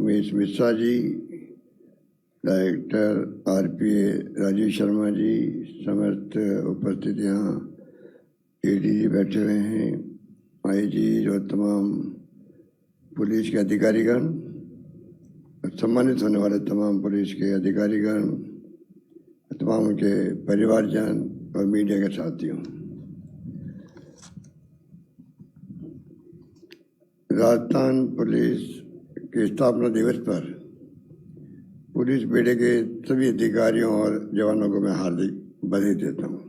Umesh Mishra ji, director RPA Rajiv Sharma ji, समस्त उपस्थितियाँ, ADG बैठे हुए हैं, IG और तमाम पुलिस के अधिकारीगण, सम्मानित होने वाले तमाम पुलिस के अधिकारीगण, तमाम उनके परिवारजन और मीडिया के साथियों, राजस्थान पुलिस के स्थापना दिवस पर पुलिस बेड़े के सभी अधिकारियों और जवानों को मैं हार्दिक बधाई देता हूँ।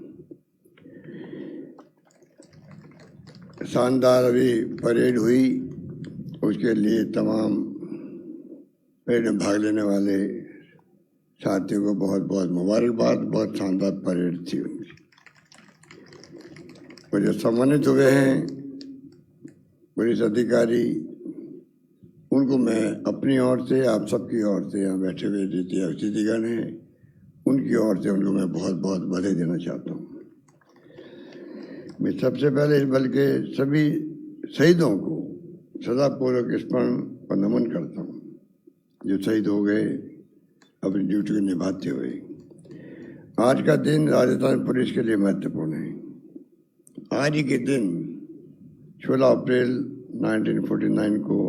शानदार अभी परेड हुई, उसके लिए तमाम परेड में भाग लेने वाले साथियों को बहुत बहुत मुबारकबाद। बहुत शानदार परेड थी उनकी। और जो सम्मानित हुए हैं पुलिस अधिकारी, उनको मैं अपनी ओर से, आप सबकी ओर से, यहाँ बैठे हुए जितने अतिथिगण हैं उनकी ओर से उनको मैं बहुत बहुत बधाई देना चाहता हूँ। मैं सबसे पहले इस बल के सभी शहीदों को सदापूर्वक स्मरण और नमन करता हूँ, जो शहीद हो गए अपनी ड्यूटी को निभाते हुए। आज का दिन राजस्थान पुलिस के लिए महत्वपूर्ण है। आज ही के दिन 16 अप्रैल 1949 को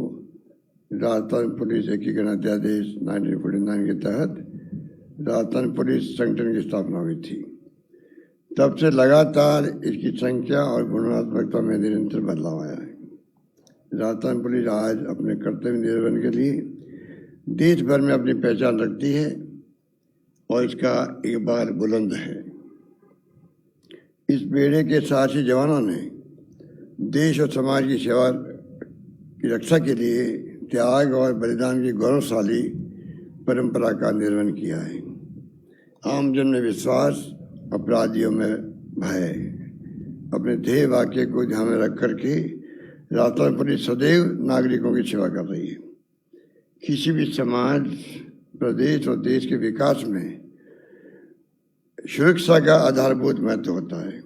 राजस्थान पुलिस एकीकरण अध्यादेश 1949 के तहत राजस्थान पुलिस संगठन की स्थापना हुई थी। तब से लगातार इसकी संख्या और गुणात्मकता में निरंतर बदलाव आया है। राजस्थान पुलिस आज अपने कर्तव्य निर्वहन के लिए देश भर में अपनी पहचान रखती है और इसका इकबाल बुलंद है। इस बेड़े के साहसी जवानों ने देश और समाज की सेवा की रक्षा के लिए त्याग और बलिदान की गौरवशाली परंपरा का निर्वहन किया है। आमजन में विश्वास, अपराधियों में भय, अपने ध्येय वाक्य को ध्यान में रख करके राजस्थान पुलिस सदैव नागरिकों की सेवा कर रही है। किसी भी समाज, प्रदेश और देश के विकास में सुरक्षा का आधारभूत महत्व होता है।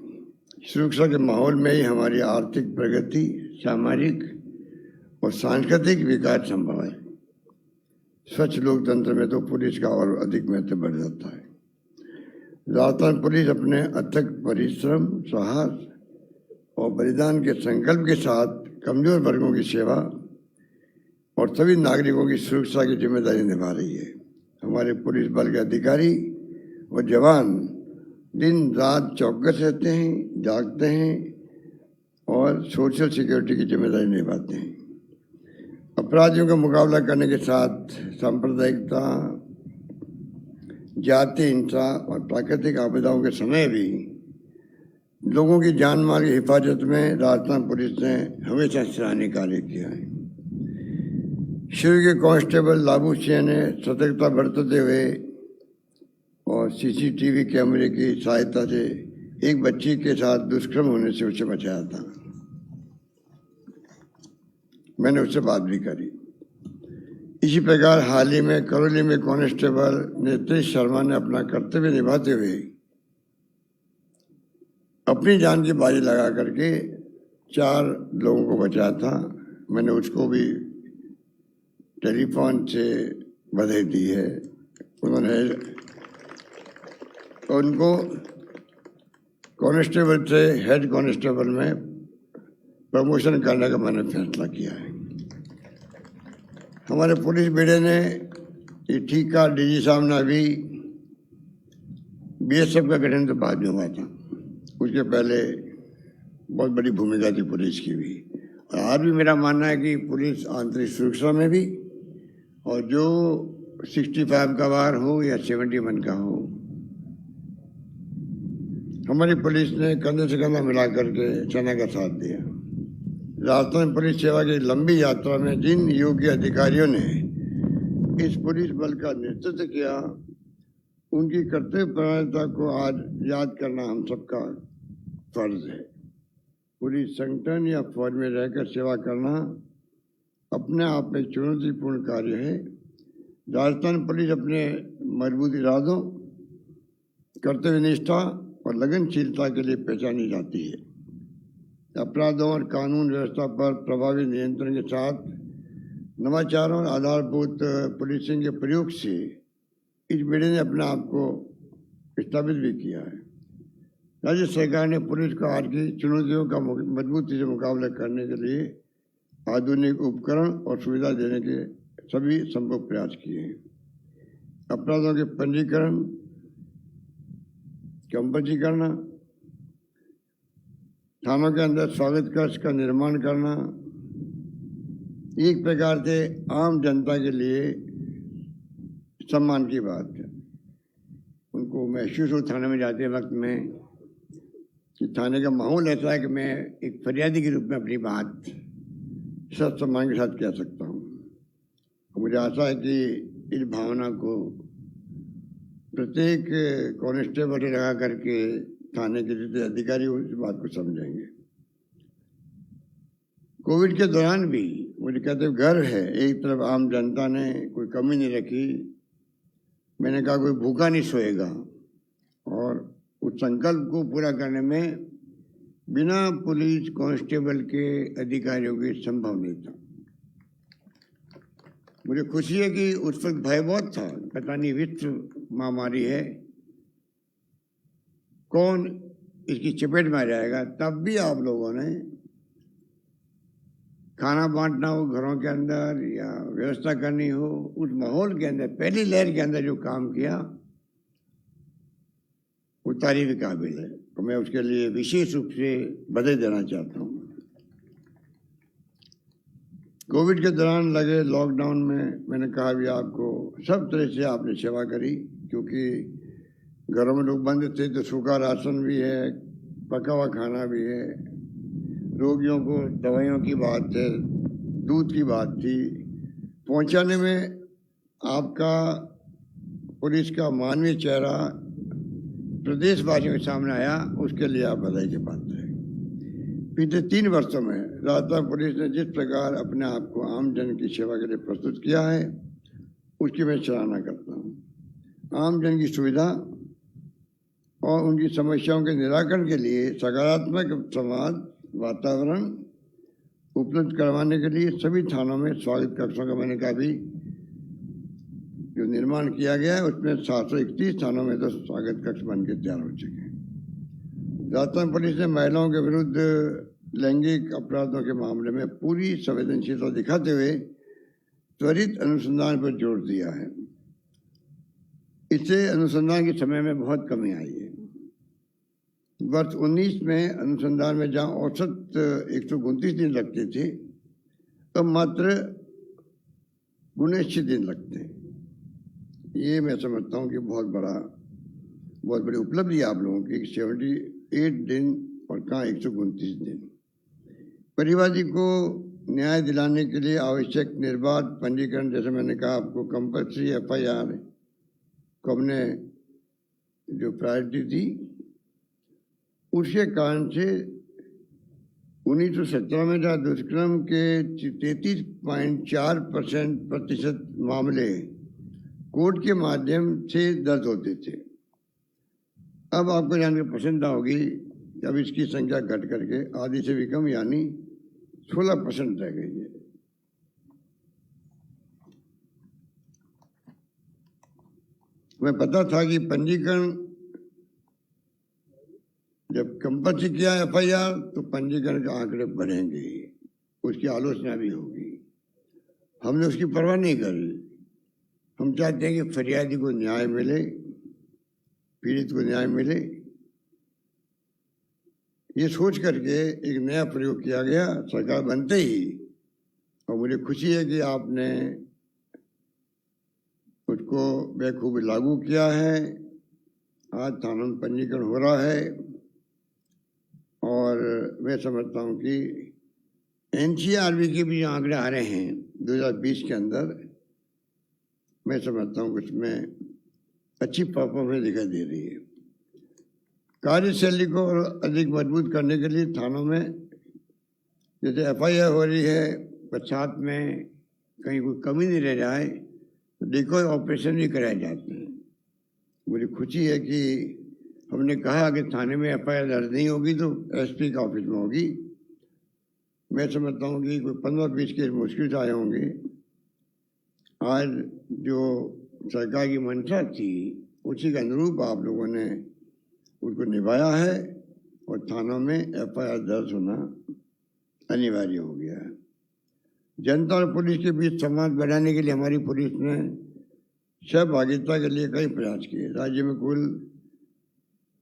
सुरक्षा के माहौल में ही हमारी आर्थिक प्रगति, सामाजिक और सांस्कृतिक विकास संभव है। स्वच्छ लोकतंत्र में तो पुलिस का और अधिक महत्व बढ़ जाता है। राजस्थान पुलिस अपने अथक परिश्रम, साहस और बलिदान के संकल्प के साथ कमजोर वर्गों की सेवा और सभी नागरिकों की सुरक्षा की जिम्मेदारी निभा रही है। हमारे पुलिस बल के अधिकारी और जवान दिन रात चौकस रहते हैं, जागते हैं और सोशल सिक्योरिटी की जिम्मेदारी निभाते हैं। अपराधियों का मुकाबला करने के साथ सांप्रदायिकता, जाति हिंसा और प्राकृतिक आपदाओं के समय भी लोगों की जान माल की हिफाजत में राजस्थान पुलिस ने हमेशा सराहनीय कार्य किया है। शुरू के कांस्टेबल लाबू सिंह ने सतर्कता बरतते हुए और CCTV कैमरे की सहायता से एक बच्ची के साथ दुष्कर्म होने से उसे बचाया था। मैंने उससे बात भी करी। इसी प्रकार हाल ही में करौली में कांस्टेबल नेत्रेश शर्मा ने अपना कर्तव्य निभाते हुए अपनी जान की बाजी लगा करके 4 लोगों को बचाया था। मैंने उसको भी टेलीफोन से बधाई दी है। उन्होंने उनको कांस्टेबल से हेड कांस्टेबल में प्रमोशन करने का मैंने फैसला किया है। हमारे पुलिस बेड़े ने ये ठीक कहा, DG साहब ने अभी BSF का गठन तो बाद में हुआ था, उसके पहले बहुत बड़ी भूमिका थी पुलिस की भी। और आज भी मेरा मानना है कि पुलिस आंतरिक सुरक्षा में भी, और जो 65 का वार हो या 71 का हो, हमारी पुलिस ने कंधे से कंधा मिला करके सेना का साथ दिया। राजस्थान पुलिस सेवा की लंबी यात्रा में जिन योग्य अधिकारियों ने इस पुलिस बल का नेतृत्व किया, उनकी कर्तव्यपरायणता को आज याद करना हम सबका फर्ज है। पुलिस संगठन या फौज में रहकर सेवा करना अपने आप में चुनौतीपूर्ण कार्य है। राजस्थान पुलिस अपने मजबूत इरादों, कर्तव्य निष्ठा और लगनशीलता के लिए पहचानी जाती है। अपराधों और कानून व्यवस्था पर प्रभावी नियंत्रण के साथ नवाचारों और आधारभूत पुलिसिंग के प्रयोग से इस बेड़े ने अपने आप को स्थापित भी किया है। राज्य सरकार ने पुलिस को आज की चुनौतियों का मजबूती से मुकाबला करने के लिए आधुनिक उपकरण और सुविधा देने के सभी संभव प्रयास किए हैं। अपराधों के पंजीकरण, कंपनी करना, थानों के अंदर स्वागत कक्ष का निर्माण करना एक प्रकार से आम जनता के लिए सम्मान की बात है। उनको महसूस हो थाने में जाते वक्त में कि थाने का माहौल ऐसा है कि मैं एक फरियादी के रूप में अपनी बात सच सम्मान के साथ कह सकता हूँ। मुझे आशा है कि इस भावना को प्रत्येक कांस्टेबल लगा करके थाने के जितने अधिकारी उस बात को समझेंगे। कोविड के दौरान भी मुझे कहते गर्व है, एक तरफ आम जनता ने कोई कमी नहीं रखी। मैंने कहा कोई भूखा नहीं सोएगा, और उस संकल्प को पूरा करने में बिना पुलिस कांस्टेबल के अधिकारियों के संभव नहीं था। मुझे खुशी है कि उस वक्त भय बहुत था, पता नहीं विश्व महामारी है, कौन इसकी चपेट में आ जाएगा। तब भी आप लोगों ने खाना बांटना हो घरों के अंदर या व्यवस्था करनी हो, उस माहौल के अंदर पहली लहर के अंदर जो काम किया वो तारीफ के काबिल है। तो मैं उसके लिए विशेष रूप से बधाई देना चाहता हूँ। कोविड के दौरान लगे लॉकडाउन में मैंने कहा भी आपको सब तरह से आपने सेवा करी, क्योंकि घरों में लोग बंद थे तो सूखा राशन भी है, पका हुआ खाना भी है, रोगियों को दवाइयों की बात है, दूध की बात थी, पहुंचाने में आपका पुलिस का मानवीय चेहरा प्रदेशवासियों के सामने आया, उसके लिए आप बधाई के पात्र हैं। पिछले 3 वर्षों में राजस्थान पुलिस ने जिस प्रकार अपने आप को आम जन की सेवा के लिए प्रस्तुत किया है, उसकी मैं सराहना करता हूँ। आम जन की सुविधा और उनकी समस्याओं के निराकरण के लिए सकारात्मक समाज वातावरण उपलब्ध करवाने के लिए सभी थानों में स्वागत कक्षों का मैंने कहा भी जो निर्माण किया गया है, उसमें 731 थानों में तो स्वागत कक्ष बन के तैयार हो चुके हैं। राजस्थान पुलिस ने महिलाओं के विरुद्ध लैंगिक अपराधों के मामले में पूरी संवेदनशीलता दिखाते हुए त्वरित अनुसंधान पर जोर दिया है। इससे अनुसंधान के समय में बहुत कमी आई है। वर्ष 19 में अनुसंधान में जहां औसत 129 दिन लगते थे, अब मात्र 19 दिन लगते हैं। ये मैं समझता हूँ कि बहुत बड़ी उपलब्धि है आप लोगों की। 78 दिन और कहाँ 129 दिन। परिवादी को न्याय दिलाने के लिए आवश्यक निर्बाध पंजीकरण, जैसे मैंने कहा आपको कंपल्सरी FIR को हमने जो प्रायोरिटी दी, उसके कारण से 1917 में जहाँ दुष्कर्म के 33.4% मामले कोर्ट के माध्यम से दर्ज होते थे, अब आपको जानकर पसंद होगी कि अब इसकी संख्या घट करके आधी से भी कम यानी 16% रह गई है। मैं पता था कि पंजीकरण जब कंपल्सरी किया FIR तो पंजीकरण के आंकड़े बढ़ेंगे, उसकी आलोचना भी होगी। हमने उसकी परवाह नहीं करी। हम चाहते हैं कि फरियादी को न्याय मिले, पीड़ित को न्याय मिले। ये सोच करके एक नया प्रयोग किया गया सरकार बनते ही, और मुझे खुशी है कि आपने उसको बेखूबी लागू किया है। आज थानों में पंजीकरण हो रहा है, और मैं समझता हूँ कि NCRB के भी आंकड़े आ रहे हैं 2020 के अंदर। मैं समझता हूँ कि उसमें अच्छी परफॉर्मेंस दिखाई दे रही है। कार्यशैली को और अधिक मजबूत करने के लिए थानों में जैसे FIR हो रही है, पश्चात में कहीं कोई कमी नहीं रह जाए तो डिकॉय ऑपरेशन भी कराए जाते हैं। मुझे खुशी है कि हमने कहा कि थाने में FIR दर्ज नहीं होगी तो SP का ऑफिस में होगी। मैं समझता हूँ कि कोई 15-20 केस मुश्किल से आए होंगे, आज जो सरकार की मंशा थी उसी के अनुरूप आप लोगों ने उसको निभाया है और थानों में एफआईआर दर्ज होना अनिवार्य हो गया है। जनता और पुलिस के बीच संवाद बढ़ाने के लिए हमारी पुलिस ने सहभागिता के लिए कई प्रयास किए। राज्य में कुल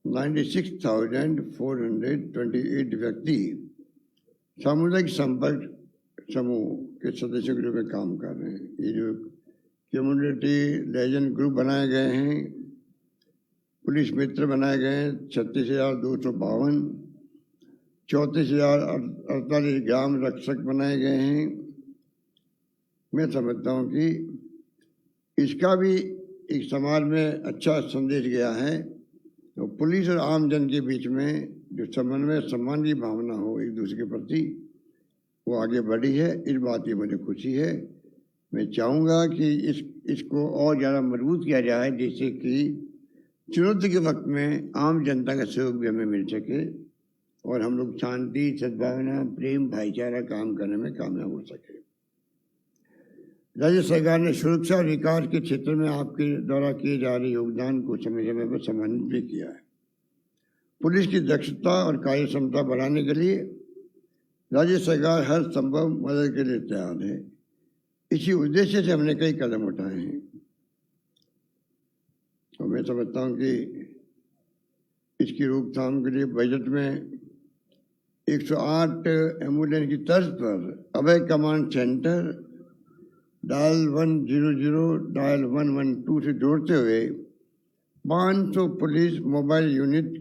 96,428 व्यक्ति सामुदायिक संपर्क समूह के सदस्यों के रूप में काम कर रहे हैं। ये जो कम्युनिटी लेजेंड ग्रुप बनाए गए हैं, पुलिस मित्र बनाए गए हैं 36,252, 34,048 ग्राम रक्षक बनाए गए हैं। मैं समझता हूँ कि इसका भी एक समाज में अच्छा संदेश गया है। तो पुलिस और आम जन के बीच में जो समन्वय सम्मान की भावना हो एक दूसरे के प्रति, वो आगे बढ़ी है। इस बात की मुझे खुशी है। मैं चाहूँगा कि इसको और ज़्यादा मजबूत किया जाए, जिससे कि चुनौती के वक्त में आम जनता का सहयोग भी हमें मिल सके और हम लोग शांति, सद्भावना, प्रेम, भाईचारा काम करने में कामयाब हो सके। राज्य सरकार ने सुरक्षा और विकास के क्षेत्र में आपके द्वारा किए जा रहे योगदान को समय समय पर सम्मानित भी किया है। पुलिस की दक्षता और कार्य क्षमता बढ़ाने के लिए राज्य सरकार हर संभव मदद के लिए तैयार है। इसी उद्देश्य से हमने कई कदम उठाए हैं। तो मैं समझता हूँ कि इसकी रोकथाम के लिए बजट में 108 एम्बुलेंस की तर्ज पर अभय कमांड सेंटर डायल 100 डायल 112 से जोड़ते हुए 500 पुलिस मोबाइल यूनिट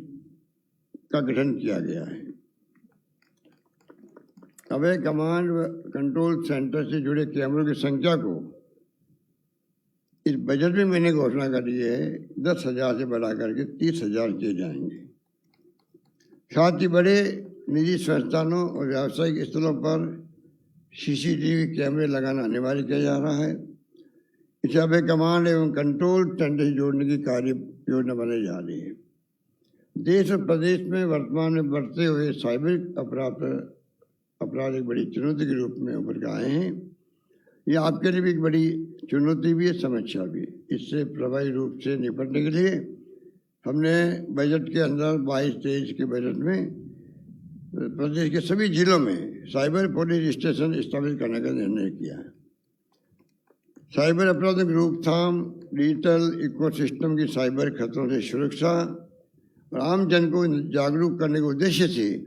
का गठन किया गया है। अभय कमांड कंट्रोल सेंटर से जुड़े कैमरों की संख्या को इस बजट में मैंने घोषणा करी है 10,000 से बढ़ा करके 30,000 किए जाएंगे। साथ ही बड़े निजी संस्थानों और व्यावसायिक स्थलों पर सीसीटीवी कैमरे लगाना अनिवार्य किया जा रहा है। इसे अभय कमांड एवं कंट्रोल सेंटर से जोड़ने की कार्य योजना बनाई जा रही है। देश और प्रदेश में वर्तमान में बढ़ते हुए साइबर अपराध एक बड़ी चुनौती के रूप में उभर के आए हैं। ये आपके लिए भी एक बड़ी चुनौती भी है, समस्या भी। इससे प्रभावी रूप से निपटने के लिए हमने बजट के अंदर 22-23 के बजट में प्रदेश के सभी जिलों में साइबर पुलिस स्टेशन स्थापित करने का निर्णय किया है। साइबर अपराधों की रोकथाम, डिजिटल इकोसिस्टम की साइबर खतरों से सुरक्षा और आम जन को जागरूक करने के उद्देश्य से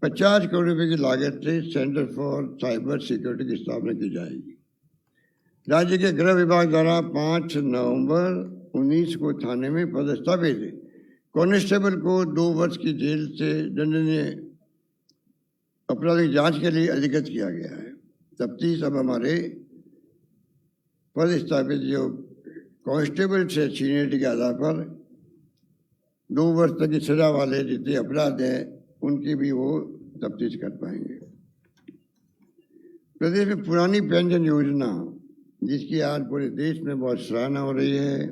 50 करोड़ रुपए की लागत से सेंटर फॉर साइबर सिक्योरिटी की स्थापना की जाएगी। राज्य के गृह विभाग द्वारा 5 नवंबर 19 को थाने में पदस्थापित कांस्टेबल को 2 वर्ष की जेल से दंडनीय अपराधिक जांच के लिए अधिकृत किया गया है। तफ्तीश अब हमारे पदस्थापित जो कांस्टेबल से सीनियरिटी के आधार पर 2 वर्ष तक की सजा वाले जितने अपराध हैं उनकी भी वो तफ्तीश कर पाएंगे। प्रदेश में पुरानी पेंशन योजना, जिसकी आज पूरे देश में बहुत सराहना हो रही है,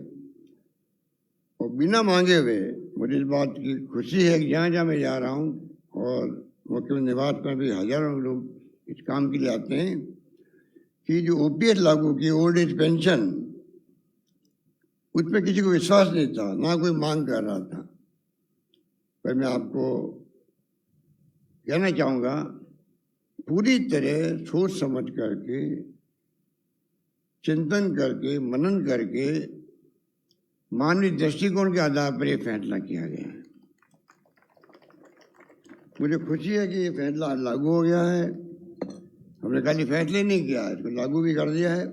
और बिना मांगे हुए मुझे इस बात की खुशी है कि जहाँ जहाँ मैं जा रहा हूँ और मुख्यमंत्री निवास पर भी हजारों लोग इस काम के लिए आते हैं कि जो ओपीएस लागू की ओल्ड एज पेंशन, उसमें किसी को विश्वास नहीं था, ना कोई मांग कर रहा था। पर मैं आपको कहना चाहूँगा, पूरी तरह सोच समझ करके, चिंतन करके, मनन करके, मानवीय दृष्टिकोण के आधार पर यह फैसला किया गया है। मुझे खुशी है कि ये फैसला लागू हो गया है। हमने खाली फैसले नहीं किया, इसको लागू भी कर दिया है।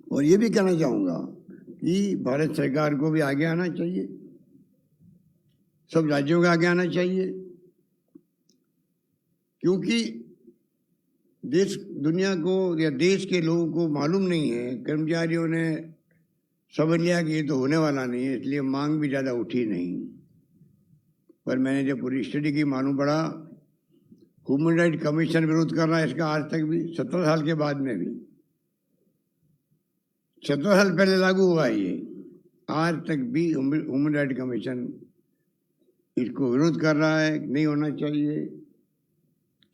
और ये भी कहना चाहूँगा कि भारत सरकार को भी आगे आना चाहिए, सब राज्यों को आगे आना चाहिए, क्योंकि देश दुनिया को या देश के लोगों को मालूम नहीं है, कर्मचारियों ने समझ लिया कि ये तो होने वाला नहीं है, इसलिए मांग भी ज़्यादा उठी नहीं। पर मैंने जब पूरी स्टडी की, मालूम पड़ा ह्यूमन राइट कमीशन विरोध कर रहा है इसका आज तक भी, 17 साल के बाद में भी। 17 साल पहले लागू हुआ ये, आज तक भी ह्यूमन राइट कमीशन इसको विरोध कर रहा है, नहीं होना चाहिए।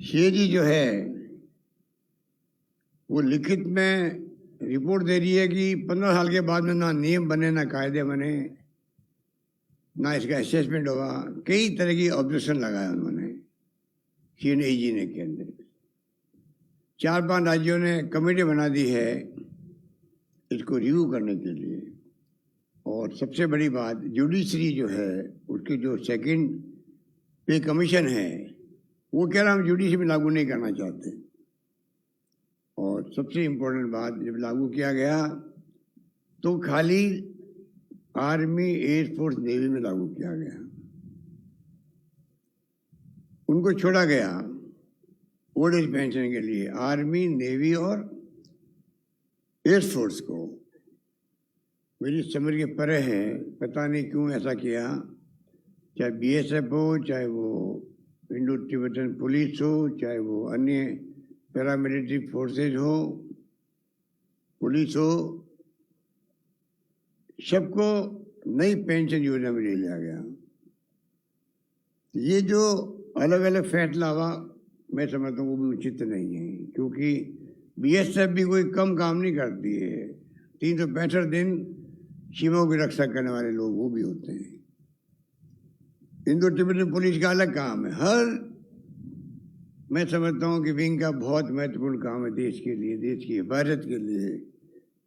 शेजी जो है वो लिखित में रिपोर्ट दे रही है कि 15 साल के बाद में ना नियम बने, ना कायदे बने, ना इसका असेसमेंट होगा। कई तरह की ऑब्जेक्शन लगाया उन्होंने CNAG ने के अंदर। 4-5 राज्यों ने कमेटी बना दी है इसको रिव्यू करने के लिए। और सबसे बड़ी बात, जुडिशरी जो है उसकी जो सेकंड पे कमीशन है वो कह रहा हम जुडिशरी में लागू नहीं करना चाहते। और सबसे इम्पोर्टेंट बात, जब लागू किया गया तो खाली आर्मी, एयरफोर्स, नेवी में लागू किया गया। उनको छोड़ा गया ओल्ड एज पेंशन के लिए आर्मी, नेवी और एयरफोर्स को। मेरी समझ के परे है, पता नहीं क्यों ऐसा किया। चाहे BSF हो, चाहे वो इंडो तिब्बतन पुलिस हो, चाहे वो अन्य पैरामिलिट्री फोर्सेज हो, पुलिस हो, सबको नई पेंशन योजना में ले लिया गया। ये जो अलग अलग फैसला हुआ, मैं समझता हूँ वो भी उचित नहीं है, क्योंकि BSF भी कोई कम काम नहीं करती है। 365 दिन सीमाओं की रक्षा करने वाले लोग वो भी होते हैं। इंडो तिब्बतन पुलिस का अलग काम है। मैं समझता हूँ कि विंग का बहुत महत्वपूर्ण काम है देश के लिए, देश की हिफाजत के लिए,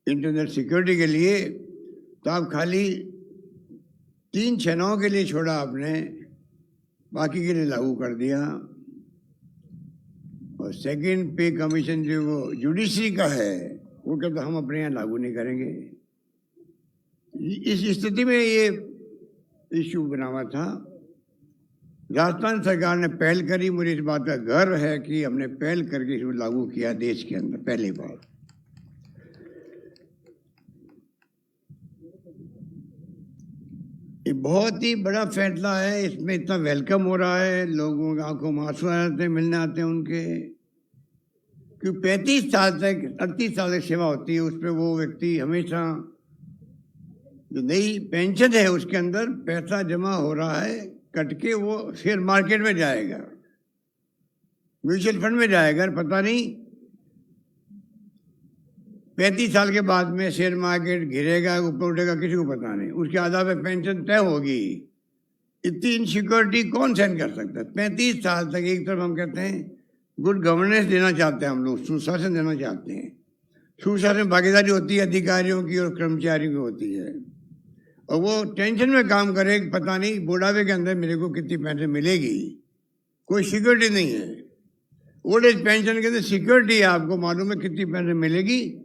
इंटरनल सिक्योरिटी के लिए। तो आप खाली 3 सेनाओं के लिए छोड़ा आपने, बाकी के लिए लागू कर दिया। और सेकंड पे कमीशन जो वो जुडिशरी का है वो कहता हम अपने यहाँ लागू नहीं करेंगे। इस स्थिति में ये इश्यू बना हुआ था। राजस्थान सरकार ने पहल करी। मुझे इस बात का गर्व है कि हमने पहल करके इसको लागू किया देश के अंदर पहली बार। ये बहुत ही बड़ा फैसला है। इसमें इतना वेलकम हो रहा है, लोगों की आंखों में आंसू आ जाते हैं, मिलने आते हैं उनके। क्योंकि 35 साल तक, 38 साल तक सेवा होती है, उस पर वो व्यक्ति हमेशा जो नई पेंशन है उसके अंदर पैसा जमा हो रहा है, कट के वो शेयर मार्केट में जाएगा, म्यूचुअल फंड में जाएगा। पता नहीं 35 साल के बाद में शेयर मार्केट गिरेगा, ऊपर उठेगा, किसी को पता नहीं। उसके आधार पर पेंशन तय होगी। इतनी इनसिक्योरिटी कौन सहन कर सकता है? 35 साल तक एक तरफ हम कहते हैं गुड गवर्नेंस देना चाहते हैं, हम लोग सुशासन देना चाहते हैं। सुशासन भागीदारी होती है अधिकारियों की और कर्मचारियों की होती है, और वो टेंशन में काम करे, पता नहीं बुढ़ापे के अंदर मेरे को कितनी पेंशन मिलेगी, कोई सिक्योरिटी नहीं है। ओल्ड एज पेंशन के अंदर सिक्योरिटी है, आपको मालूम है कितनी पेंशन मिलेगी,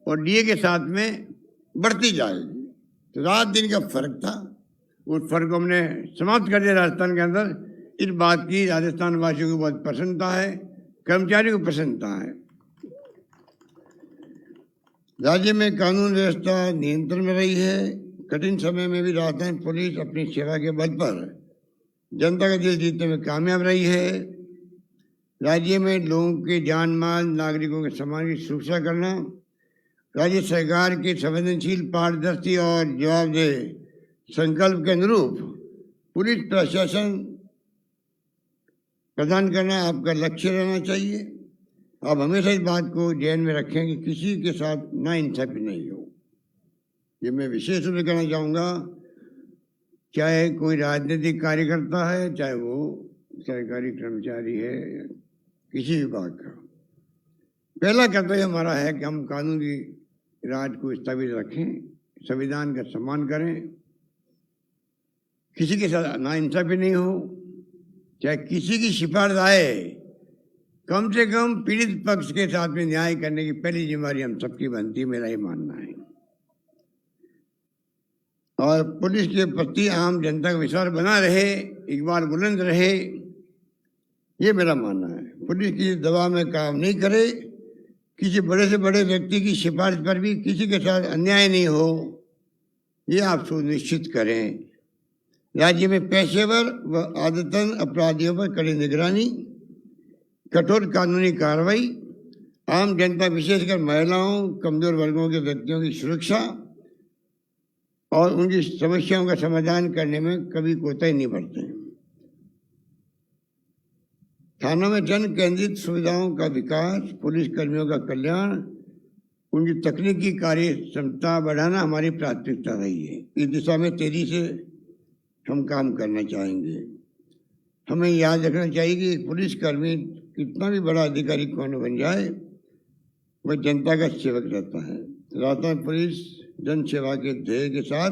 और DA के साथ में बढ़ती जाएगी। तो रात दिन का फर्क था, उस फर्क को हमने समाप्त कर दिया राजस्थान के अंदर। इस बात की राजस्थान वासियों को बहुत प्रसन्नता है, कर्मचारियों को प्रसन्नता है। राज्य में कानून व्यवस्था नियंत्रण में रही है। कठिन समय में भी राजस्थान पुलिस अपनी सेवा के बल पर जनता का दिल जीतने में कामयाब रही है। राज्य में लोगों के जान माल, नागरिकों के सम्मान की सुरक्षा करना राज्य सरकार के संवेदनशील, पारदर्शी और जवाबदेह संकल्प के अनुरूप पुलिस प्रशासन प्रदान करना आपका लक्ष्य रहना चाहिए। आप हमेशा इस बात को ध्यान में रखें कि किसी के साथ नाइंसाफी नहीं हो। ये मैं विशेष रूप से कहना चाहूँगा, चाहे कोई राजनीतिक कार्यकर्ता है, चाहे वो सरकारी कर्मचारी है, किसी विभाग का। पहला कर्तव्य हमारा है कि हम कानून की राज को स्थापित रखें, संविधान का सम्मान करें, किसी के साथ नाइंसाफी नहीं हो। चाहे किसी की सिफारिश आए, कम से कम पीड़ित पक्ष के साथ में न्याय करने की पहली जिम्मेदारी हम सबकी बनती है, मेरा ये मानना है। और पुलिस के प्रति आम जनता का विश्वास बना रहे, इकबाल बुलंद रहे, ये मेरा मानना है। पुलिस की दबाव में काम नहीं करे, किसी बड़े से बड़े व्यक्ति की सिफारिश पर भी किसी के साथ अन्याय नहीं हो, ये आप सुनिश्चित करें। राज्य में पेशेवर व आदतन अपराधियों पर कड़ी निगरानी, कठोर कानूनी कार्रवाई, आम जनता विशेषकर महिलाओं, कमजोर वर्गों के व्यक्तियों की सुरक्षा और उनकी समस्याओं का समाधान करने में कभी कोताही नहीं बरतें। थानों में जन केंद्रित सुविधाओं का विकास, पुलिस कर्मियों का कल्याण, उनकी तकनीकी कार्य क्षमता बढ़ाना हमारी प्राथमिकता रही है। इस दिशा में तेजी से हम काम करना चाहेंगे। हमें याद रखना चाहिए कि एक पुलिसकर्मी कितना भी बड़ा अधिकारी कौन बन जाए, वह जनता का सेवक रहता है। राजस्थान पुलिस जन सेवा के ध्येय के साथ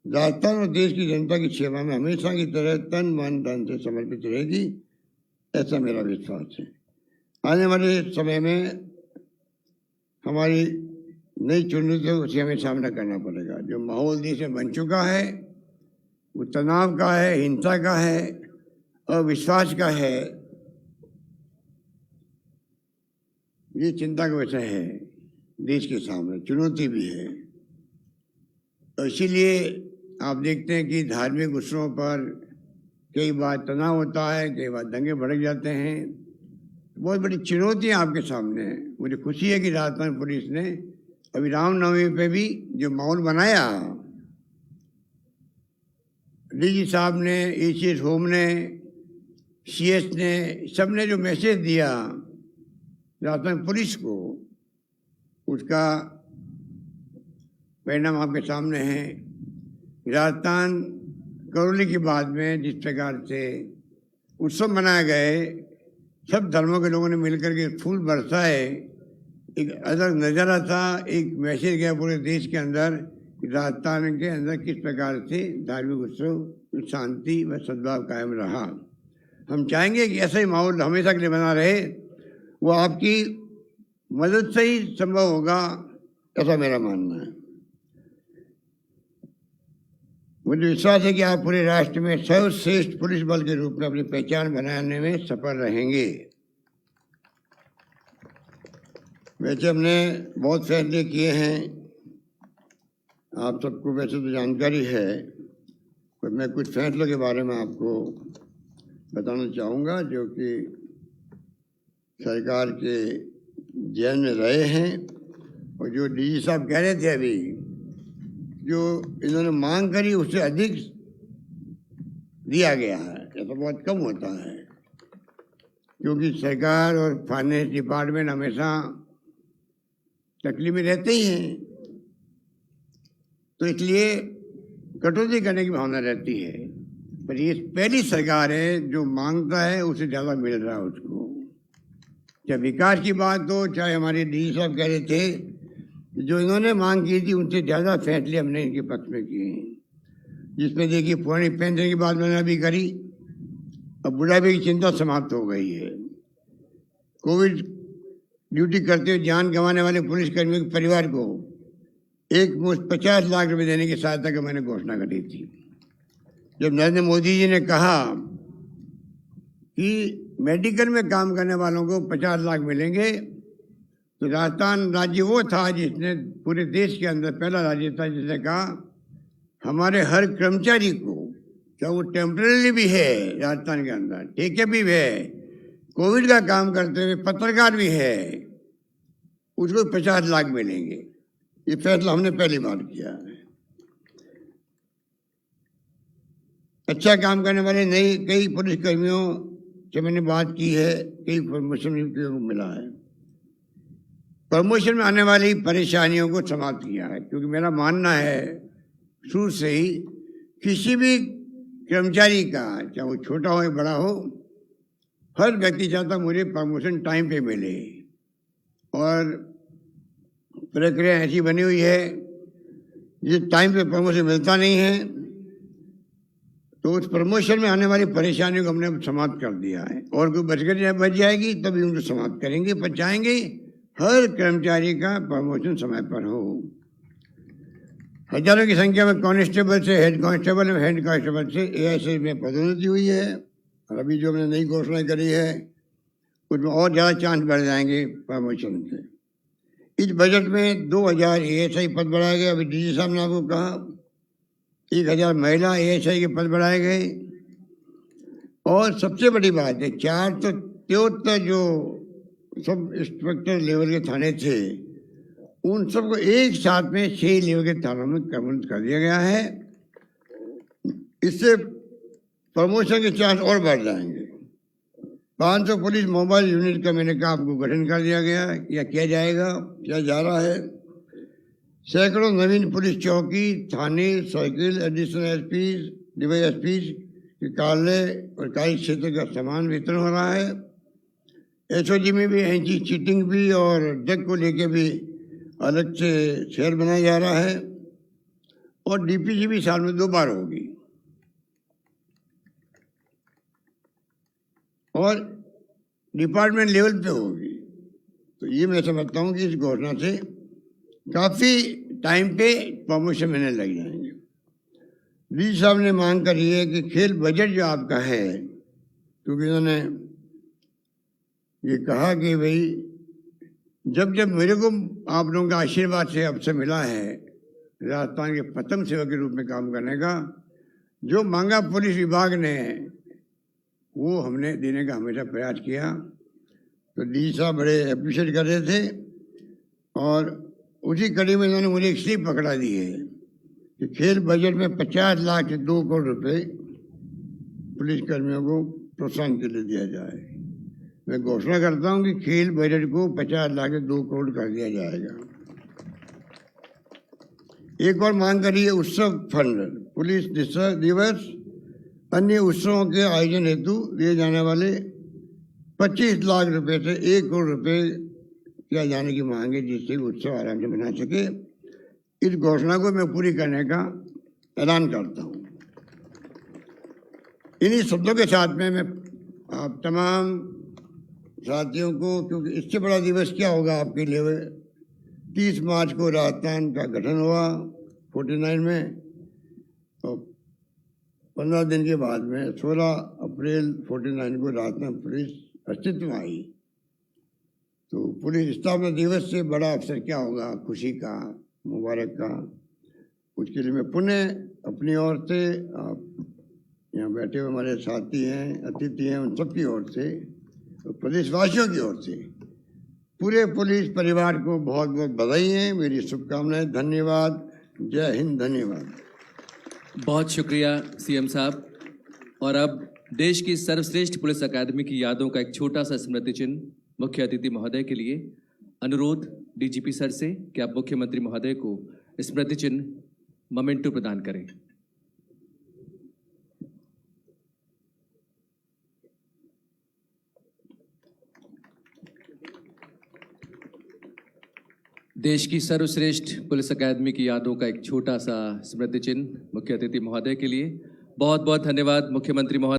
राजस्थान और देश की जनता की सेवा में हमेशा की तरह तन मन धन से समर्पित रहेगी, ऐसा मेरा विश्वास है। आने वाले समय में हमारी नई चुनौतियों से हमें सामना करना पड़ेगा। जो माहौल देश में बन चुका है वो तनाव का है, हिंसा का है, अविश्वास का है। ये चिंता का विषय है, देश के सामने चुनौती भी है। तो इसीलिए आप देखते हैं कि धार्मिक उत्सवों पर कई बार तनाव होता है, कई बार दंगे भड़क जाते हैं। बहुत बड़ी चुनौतियाँ आपके सामने है। मुझे खुशी है कि राजस्थान पुलिस ने अभी रामनवमी पे भी जो माहौल बनाया, डीजी साहब ने, एसीएस होम ने, सीएस ने, सब ने जो मैसेज दिया राजस्थान पुलिस को, उसका परिणाम आपके सामने है। राजस्थान करौली के बाद में जिस प्रकार से उत्सव मनाए गए, सब धर्मों के लोगों ने मिलकर के फूल बरसाए, एक अलग नज़ारा था, एक मैसेज गया पूरे देश के अंदर, राजस्थान के अंदर किस प्रकार से धार्मिक उत्सव शांति व सद्भाव कायम रहा। हम चाहेंगे कि ऐसा ही माहौल हमेशा के लिए बना रहे। वो आपकी मदद से ही संभव होगा, ऐसा मेरा मानना है। मुझे विश्वास है कि आप पूरे राष्ट्र में सर्वश्रेष्ठ पुलिस बल के रूप में अपनी पहचान बनाने में सफल रहेंगे। वैसे हमने बहुत फैसले किए हैं, आप सबको वैसे तो जानकारी है, पर मैं कुछ फैसलों के बारे में आपको बताना चाहूँगा जो कि सरकार के जेल में रहे हैं। और जो डीजी साहब कह रहे थे अभी, जो इन्होंने मांग करी उससे अधिक दिया गया है, ये तो बहुत कम होता है, क्योंकि सरकार और फाइनेंस डिपार्टमेंट हमेशा तकलीफ में रहते ही हैं, तो इसलिए कटौती करने की भावना रहती है। पर ये पहली सरकार है जो मांगता है उससे ज़्यादा मिल रहा है उसको। चाहे विकास की बात हो, चाहे हमारे डीजी साहब कह रहे थे जो इन्होंने मांग की थी उनसे ज़्यादा फैसले हमने इनके पक्ष में किए हैं। जिसमें देखिए पुरानी पेंशन की बात मैंने अभी करी, अब बुढ़ापे की चिंता समाप्त हो गई है। कोविड ड्यूटी करते हुए जान गंवाने वाले पुलिसकर्मियों के परिवार को एक मुश्त 50 लाख रुपए देने की सहायता की मैंने घोषणा करी थी। जब नरेंद्र मोदी जी ने कहा कि मेडिकल में काम करने वालों को 50 लाख मिलेंगे, तो राजस्थान राज्य वो था जिसने पूरे देश के अंदर पहला राज्य था जिसने कहा हमारे हर कर्मचारी को, चाहे वो टेम्परेरी भी है राजस्थान के अंदर, ठेके भी है, कोविड का काम करते हुए पत्रकार भी है, उसको 50 लाख मिलेंगे। ये फैसला हमने पहली बार किया है। अच्छा काम करने वाले नए कई पुलिसकर्मियों से मैंने बात की है, कई प्रमोशन को मिला है। प्रमोशन में आने वाली परेशानियों को समाप्त किया है, क्योंकि मेरा मानना है शुरू से ही किसी भी कर्मचारी का, चाहे वो छोटा हो या बड़ा हो, हर व्यक्ति चाहता मुझे प्रमोशन टाइम पे मिले। और प्रक्रिया ऐसी बनी हुई है जिस टाइम पे प्रमोशन मिलता नहीं है, तो उस प्रमोशन में आने वाली परेशानियों को हमने समाप्त कर दिया है। और कोई बच जाएगी तभी उनको समाप्त करेंगे, पर चाहेंगे हर कर्मचारी का प्रमोशन समय पर हो। हजारों की संख्या में कांस्टेबल से हेड कांस्टेबल और हेड कांस्टेबल से एएसआई में पदोन्नति हुई है। और अभी जो हमने नई घोषणा करी है उसमें और ज़्यादा चांस बढ़ जाएंगे प्रमोशन से। इस बजट में 2000 एएसआई पद बढ़ाए गए। अभी डीजी साहब ने आपको कहा 1000 महिला एएसआई के पद बढ़ाए गए। और सबसे बड़ी बात है 473 जो सब इंस्पेक्टर लेवल के थाने थे उन सबको एक साथ में 6 लेवल के थानों में कन्वर्ट कर दिया गया है। इससे प्रमोशन के चांस और बढ़ जाएंगे। 500 पुलिस मोबाइल यूनिट का मैंने कहा आपको गठन कर दिया गया या किया जाएगा, किया जा रहा है। सैकड़ों नवीन पुलिस चौकी, थाने, साइकिल, एडिशनल एसपी, डीवाईएसपी के कार्यालय और कार्य क्षेत्र का सामान वितरण हो रहा है। एसओजी में भी एंटी चीटिंग भी और ड्रग को लेके भी अलग से शहर बनाया जा रहा है। और डीपीसी भी साल में 2 बार होगी। और डिपार्टमेंट लेवल पे होगी। तो ये मैं समझता हूँ कि इस घोषणा से काफ़ी टाइम पे प्रमोशन मिलने लग जाएंगे। डी साहब ने मांग करी है कि खेल बजट जो आपका है, क्योंकि उन्होंने ये कहा कि भाई जब जब मेरे को आप लोगों का आशीर्वाद से अवसर मिला है राजस्थान के प्रथम सेवक के रूप में काम करने का, जो मांगा पुलिस विभाग ने वो हमने देने का हमेशा प्रयास किया। तो डी साहब बड़े अप्रिशिएट कर रहे थे और उसी कड़ी में इन्होंने मुझे एक स्लिप पकड़ा दी है कि खेल बजट में 50 लाख से 2 करोड़ रुपए पुलिस कर्मियों को प्रोत्साहन के लिए दिया जाए। मैं घोषणा करता हूं कि खेल बजट को 50 लाख से 2 करोड़ कर दिया जाएगा। एक और मांग करी है उत्सव फंड, पुलिस दिवस अन्य उत्सवों के आयोजन हेतु दिए जाने वाले 25 लाख रुपए से 1 करोड़ रुपए किया जाने की मांग है, जिससे उत्सव आराम से बना सके। इस घोषणा को मैं पूरी करने का ऐलान करता हूं। इन्हीं शब्दों के साथ में मैं आप तमाम साथियों को, क्योंकि इससे बड़ा दिवस क्या होगा आपके लिए। 30 मार्च को राजस्थान का गठन हुआ 49 में, और 15 दिन के बाद में 16 अप्रैल 49 को राजस्थान पुलिस अस्तित्व में आई। तो पुलिस स्थापना दिवस से बड़ा अवसर क्या होगा खुशी का, मुबारक का। उसके लिए मैं पुनः अपनी ओर से, आप यहाँ बैठे हुए हमारे साथी हैं, अतिथि हैं, उन सबकी ओर से, तो प्रदेशवासियों की ओर से पूरे पुलिस परिवार को बहुत बहुत बधाई है, मेरी शुभकामनाएं। धन्यवाद। जय हिंद। धन्यवाद। बहुत शुक्रिया सीएम साहब। और अब देश की सर्वश्रेष्ठ पुलिस अकादमी की यादों का एक छोटा सा स्मृति चिन्ह मुख्य अतिथि महोदय के लिए। अनुरोध डीजीपी सर से कि आप मुख्यमंत्री महोदय को स्मृति चिन्ह मोमेंटो प्रदान करें। देश की सर्वश्रेष्ठ पुलिस अकादमी की यादों का एक छोटा सा स्मृति चिन्ह मुख्य अतिथि महोदय के लिए। बहुत बहुत धन्यवाद मुख्यमंत्री महोदय।